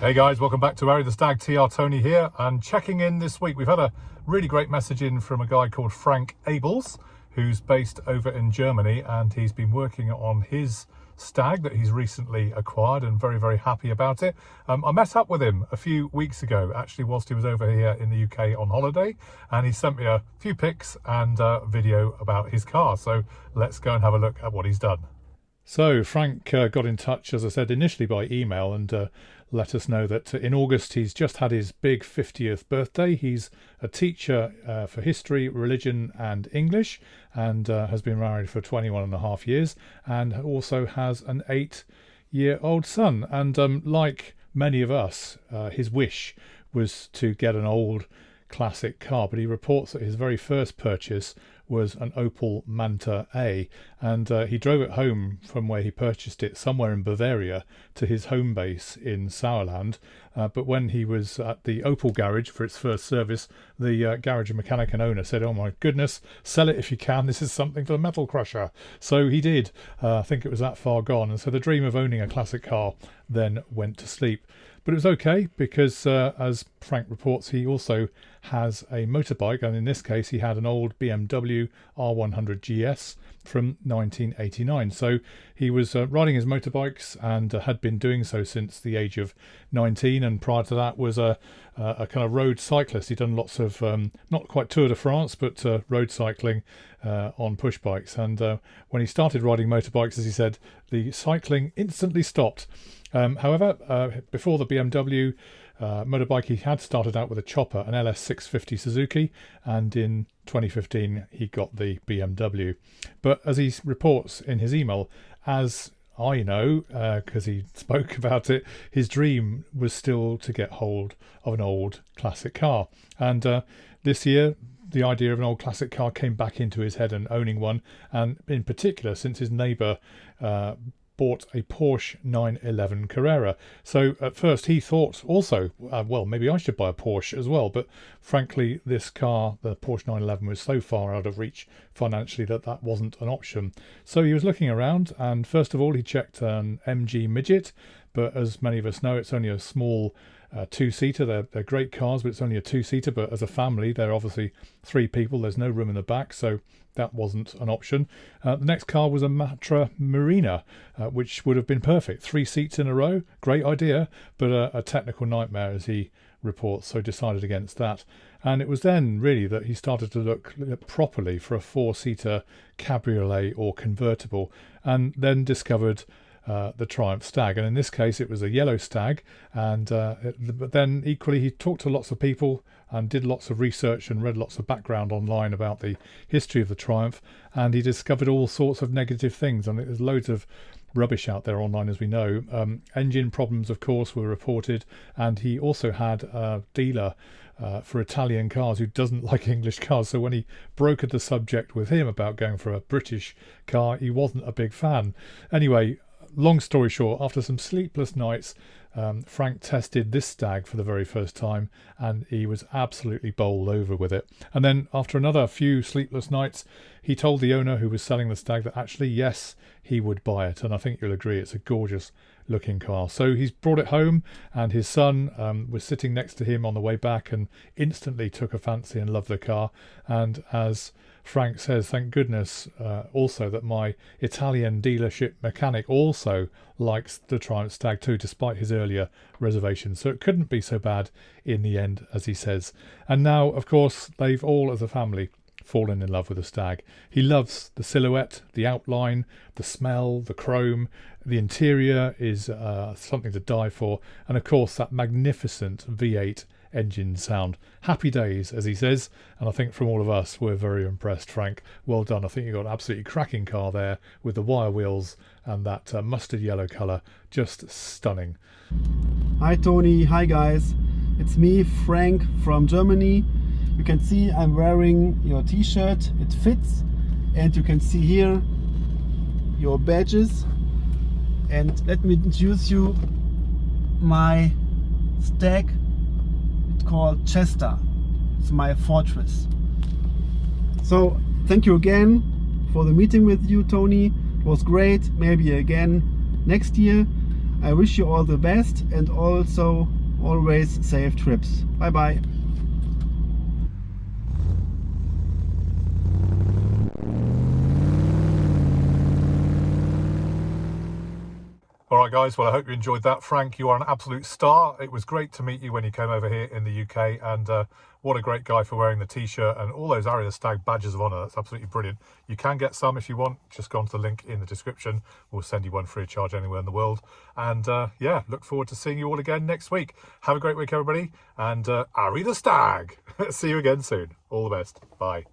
Hey guys, welcome back to Arry the Stag. TR Tony here, and checking in this week. We've had a really great message in from a guy called Frank Abels, who's based over in Germany, and he's been working on his stag that he's recently acquired and very, very happy about it. I met up with him a few weeks ago, actually, whilst he was over here in the UK on holiday, and he sent me a few pics and a video about his car. So let's go and have a look at what he's done. So Frank got in touch, as I said, initially by email, and let us know that in August he's just had his big 50th birthday. He's a teacher for history, religion and English, and has been married for 21 and a half years, and also has an 8-year-old son. And like many of us, his wish was to get an old classic car, but he reports that his very first purchase was an Opel Manta A, and he drove it home from where he purchased it somewhere in Bavaria to his home base in Sauerland. But when he was at the Opel garage for its first service, the garage mechanic and owner said, "Oh my goodness, sell it if you can, this is something for the metal crusher." So he did. I think it was that far gone, and so the dream of owning a classic car then went to sleep. But it was okay because, as Frank reports, he also has a motorbike, and in this case he had an old BMW R100 GS from 1989. So he was riding his motorbikes and had been doing so since the age of 19, and prior to that was a kind of road cyclist. He'd done lots of, not quite Tour de France, but road cycling on push bikes. And when he started riding motorbikes, as he said, the cycling instantly stopped. However, before the BMW motorbike, he had started out with a chopper, an LS650 Suzuki, and in 2015 he got the BMW. But as he reports in his email, as I know, because he spoke about it, his dream was still to get hold of an old classic car. And this year, the idea of an old classic car came back into his head, and owning one, and in particular since his neighbour bought a Porsche 911 Carrera. So at first he thought also, well, maybe I should buy a Porsche as well. But frankly, this car, the Porsche 911, was so far out of reach financially that wasn't an option. So he was looking around, and first of all he checked an MG Midget. But as many of us know, it's only a small two-seater. They're great cars, but it's only a two-seater. But as a family, they're obviously 3 people. There's no room in the back, so that wasn't an option. The next car was a Matra Marina, which would have been perfect. 3 seats in a row, great idea, but a technical nightmare, as he reports, so decided against that. And it was then really that he started to look properly for a 4-seater cabriolet or convertible, and then discovered the Triumph Stag. And in this case it was a yellow Stag, and but then equally he talked to lots of people and did lots of research and read lots of background online about the history of the Triumph, and he discovered all sorts of negative things. And there's loads of rubbish out there online, as we know. Engine problems, of course, were reported, and he also had a dealer for Italian cars who doesn't like English cars. So when he brokered the subject with him about going for a British car, he wasn't a big fan. Anyway, long story short, after some sleepless nights, Frank tested this Stag for the very first time, and he was absolutely bowled over with it. And then after another few sleepless nights, he told the owner who was selling the Stag that actually, yes, he would buy it. And I think you'll agree it's a gorgeous looking car. So he's brought it home, and his son was sitting next to him on the way back and instantly took a fancy and loved the car. And as Frank says, thank goodness also that my Italian dealership mechanic also likes the Triumph Stag too, despite his earlier reservations. So it couldn't be so bad in the end, as he says. And now, of course, they've all, as a family, fallen in love with the Stag. He loves the silhouette, the outline, the smell, the chrome. The interior is something to die for. And of course, that magnificent V8 engine sound. Happy days, as he says. And I think from all of us, we're very impressed, Frank. Well done. I think you've got an absolutely cracking car there with the wire wheels and that mustard yellow colour. Just stunning. Hi Tony, hi guys. It's me, Frank, from Germany. You can see I'm wearing your t-shirt. It fits. And you can see here your badges. And let me introduce you my Stag. Called Chester. It's my fortress. So thank you again for the meeting with you, Tony. It was great. Maybe again next year. I wish you all the best and also always safe trips. Bye bye. All right, guys. Well, I hope you enjoyed that. Frank, you are an absolute star. It was great to meet you when you came over here in the UK. And what a great guy for wearing the T-shirt and all those Arry the Stag badges of honour. That's absolutely brilliant. You can get some if you want. Just go onto the link in the description. We'll send you one free of charge anywhere in the world. And yeah, look forward to seeing you all again next week. Have a great week, everybody. And Arry the Stag. See you again soon. All the best. Bye.